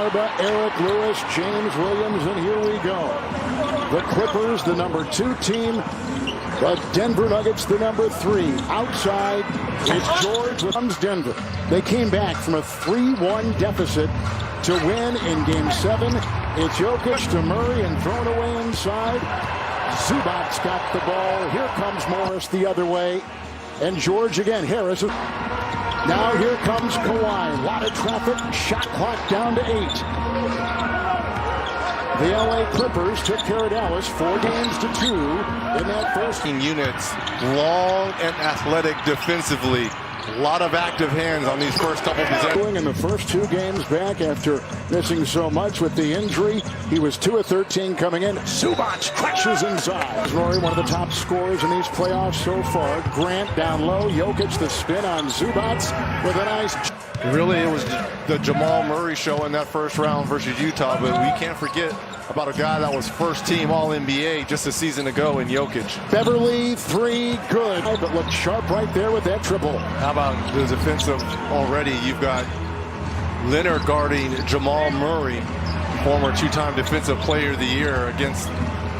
Garba, Eric Lewis, James Williams, and here we go. The Clippers, the number 2 team. The Denver Nuggets, the number 3. Outside, it's George. Comes Denver. They came back from a 3-1 deficit to win in Game 7. It's Jokic to Murray and thrown away inside. Zubac's got the ball. Here comes Morris the other way. And George again. Harris. Now here comes Kawhi. A lot of traffic. Shot clock down to 8. The LA Clippers took care of Dallas 4 games to 2 in that first. Units, long and athletic defensively. A lot of active hands on these first couple possessions. In the first 2 games back after missing so much with the injury, he was 2 of 13 coming in. Zubac crashes inside. Rory, one of the top scorers in these playoffs so far. Grant down low. Jokic the spin on Zubac with a nice. Really, it was the Jamal Murray show in that first round versus Utah, but we can't forget about a guy that was first team All-NBA just a season ago in Jokic. Beverly, 3, good. But looked sharp right there with that triple. How about the defensive already? You've got Leonard guarding Jamal Murray, former 2-time Defensive Player of the Year, against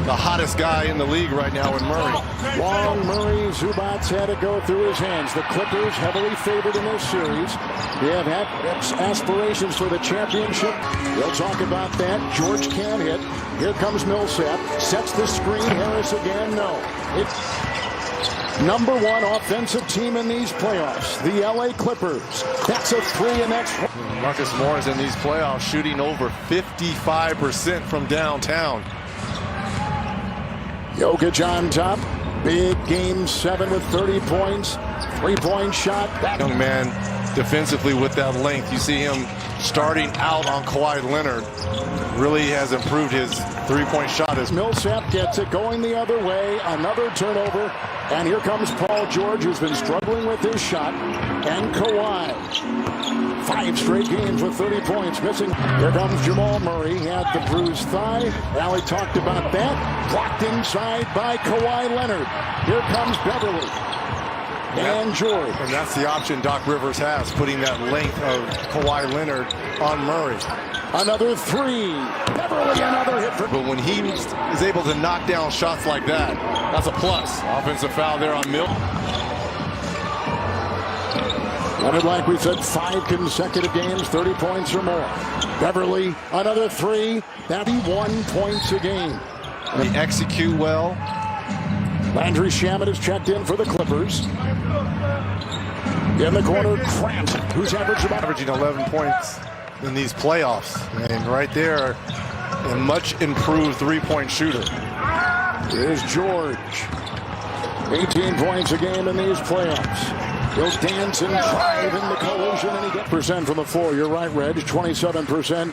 the hottest guy in the league right now in Murray. Long Murray, Zubac had to go through his hands. The Clippers heavily favored in this series. They have had aspirations for the championship. We'll talk about that. George can't hit. Here comes Millsap. Sets the screen. Harris again. No. It's number 1 offensive team in these playoffs. The LA Clippers. That's a 3 and that's. Marcus Morris in these playoffs shooting over 55% from downtown. Jokic on top. Big Game 7 with 30 points. 3-point shot. Young man defensively with that length. You see him starting out on Kawhi Leonard. Really has improved his 3-point shot. As Millsap gets it going the other way. Another turnover. And here comes Paul George, who's been struggling with his shot. And Kawhi. 5 straight games with 30 points missing. Here comes Jamal Murray. He had the bruised thigh. Allie talked about that. Blocked inside by Kawhi Leonard. Here comes Beverly. And George. And that's the option Doc Rivers has, putting that length of Kawhi Leonard on Murray. Another 3. Beverly, another hit. But when he is able to knock down shots like that, that's a plus. Offensive foul there on Mill. Leonard, like we said, 5 consecutive games, 30 points or more. Beverly, another 3. That'd be 1 point a game. They execute well. Landry Shamet is checked in for the Clippers. In the corner, Grant, who's averaging 11 points in these playoffs. And right there, a much improved 3-point shooter. Here's George. 18 points a game in these playoffs. He'll dance and drive in the collision, and he gets percent from the floor. You're right, Reg. 27%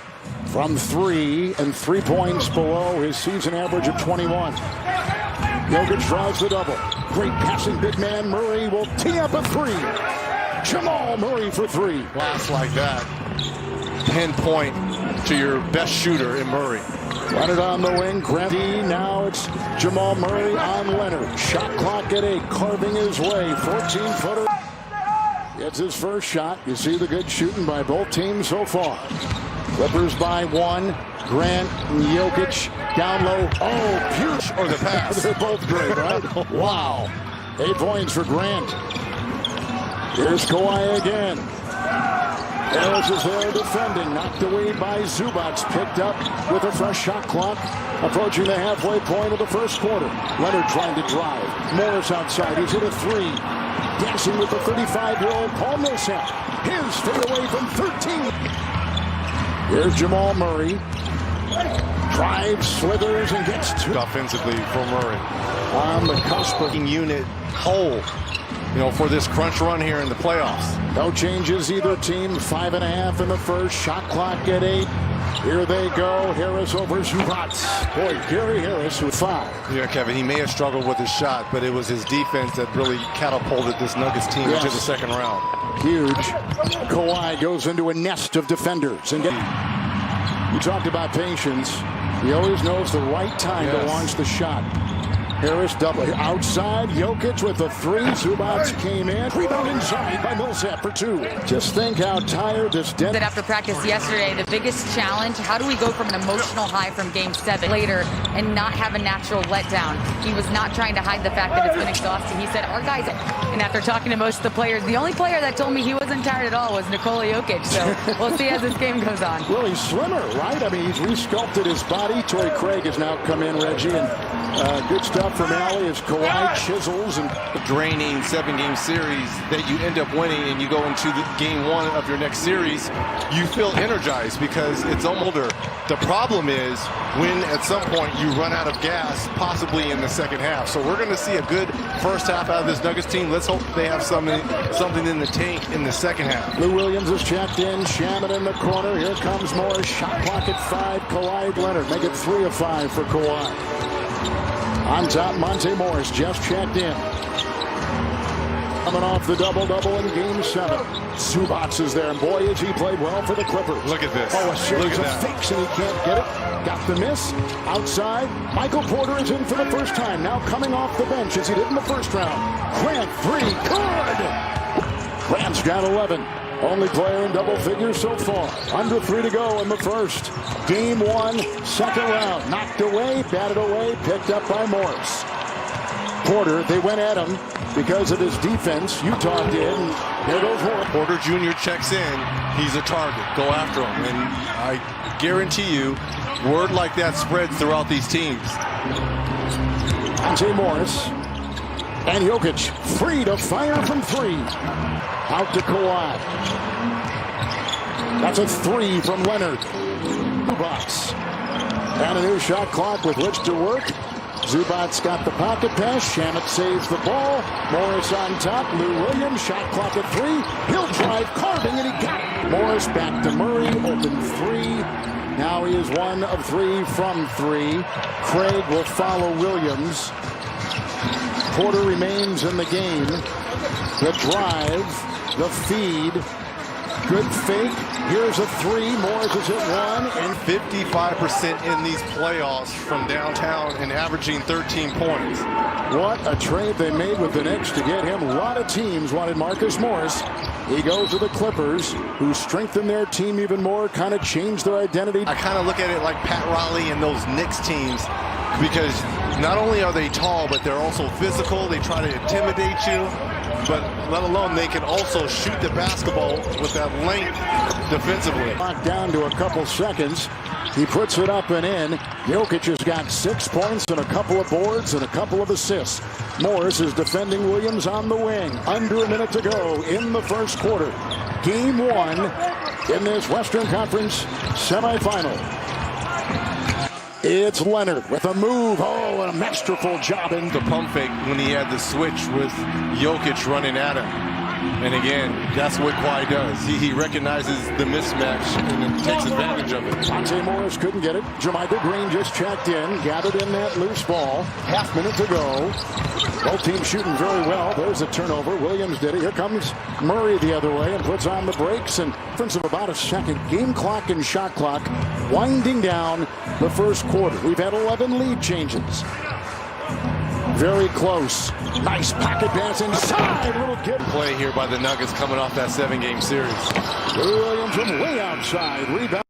from 3, and 3 points below his season average of 21. Jokic draws the double. Great passing big man. Murray will tee up a 3. Jamal Murray for 3. Glass like that. Pinpoint to your best shooter in Murray. Leonard on the wing. Grandy. Now it's Jamal Murray on Leonard. Shot clock at 8. Carving his way. 14-footer. Gets his first shot. You see the good shooting by both teams so far. Clippers by 1. Grant and Jokic down low. Oh, huge. Or the pass. They're both great, right? Wow. 8 points for Grant. Here's Kawhi again. Harris is there defending. Knocked away by Zubac. Picked up with a fresh shot clock. Approaching the halfway point of the first quarter. Leonard trying to drive. Morris outside. He's hit a 3. Dancing with the 35-year-old Paul Millsap. His fadeaway from 13. Here's Jamal Murray. Drives, slithers, and gets 2. Offensively for Murray. On the cusp of unit whole, for this crunch run here in the playoffs. No changes either team. 5.5 in the first. Shot clock at 8. Here they go. Harris over Zubac. Boy, Gary Harris with 5. Yeah, Kevin, he may have struggled with his shot, but it was his defense that really catapulted this Nuggets team into the second round. Huge. Kawhi goes into a nest of defenders. And you talked about patience. He always knows the right time to launch the shot. Harris double outside. Jokic with the three. Zubac came in. Rebound inside by Millsap for two. Just think how tired this Denver. After practice yesterday, the biggest challenge, how do we go from an emotional high from game 7 later and not have a natural letdown? He was not trying to hide the fact that it's been exhausting. He said, our guys, and after talking to most of the players, the only player that told me he wasn't tired at all was Nikola Jokic. So we'll see as this game goes on. Well, he's slimmer, right? I mean, he's resculpted his body. Torrey Craig has now come in, Reggie, and good stuff from Alley as Kawhi chisels and draining 7-game series that you end up winning and you go into the game 1 of your next series, you feel energized because it's older. The problem is when at some point you run out of gas, possibly in the second half. So we're going to see a good first half out of this Nuggets team. Let's hope they have something in the tank in the second half. Lou Williams is checked in. Shaman in the corner. Here comes Morris. Shot clock at 5. Kawhi Leonard. Make it 3 of 5 for Kawhi. On top, Monte Morris just checked in. Coming off the double-double in game 7. Zubac is there, and boy, has he played well for the Clippers. Look at this. Oh, a series Look at of that. fakes, and he can't get it. Got the miss. Outside, Michael Porter is in for the first time. Now coming off the bench as he did in the first round. Grant, 3. Good! Grant's got 11. Only player in double figures so far. Under 3 to go in the first. Game 1, second round. Knocked away, batted away, picked up by Morris. Porter, they went at him because of his defense. Utah did. And there goes Morris. Porter Jr. checks in. He's a target. Go after him. And I guarantee you, word like that spreads throughout these teams. Monte Morris. And Jokic free to fire from 3. Out to Kawhi. That's a 3 from Leonard. Zubac. And a new shot clock with which to work. Zubac's got the pocket pass. Shamet saves the ball. Morris on top. Lou Williams. Shot clock at 3. He'll drive, carving, and he got it. Morris back to Murray. Open 3. Now he is 1 of 3 from 3. Craig will follow Williams. Porter remains in the game. The drive, the feed, good fake. Here's a 3. Morris is at 1. And 55% in these playoffs from downtown and averaging 13 points. what a trade they made with the Knicks to get him. A lot of teams wanted Marcus Morris. He goes to the Clippers, who strengthened their team even more, kind of changed their identity. I kind of look at it like Pat Riley and those Knicks teams because not only are they tall, but they're also physical. They try to intimidate you, but let alone they can also shoot the basketball with that length defensively. Locked down to a couple seconds. He puts it up and in. Jokic has got 6 points and a couple of boards and a couple of assists. Morris is defending Williams on the wing. Under a minute to go in the first quarter. Game 1 in this Western Conference semifinal. It's Leonard with a move. Oh, and a masterful job in The pump fake when he had the switch with Jokic running at him. And again, that's what Kawhi does. He recognizes the mismatch and then takes advantage of it. Monte Morris couldn't get it. Jermichael Green just checked in, gathered in that loose ball. Half minute to go. Both teams shooting very well. There's a turnover. Williams did it. Here comes Murray the other way and puts on the brakes. And difference of about a second. Game clock and shot clock winding down the first quarter. We've had 11 lead changes. Very close. Nice pocket pass inside. Little kid Play here by the Nuggets coming off that 7-game series. Williams from way outside. Rebound.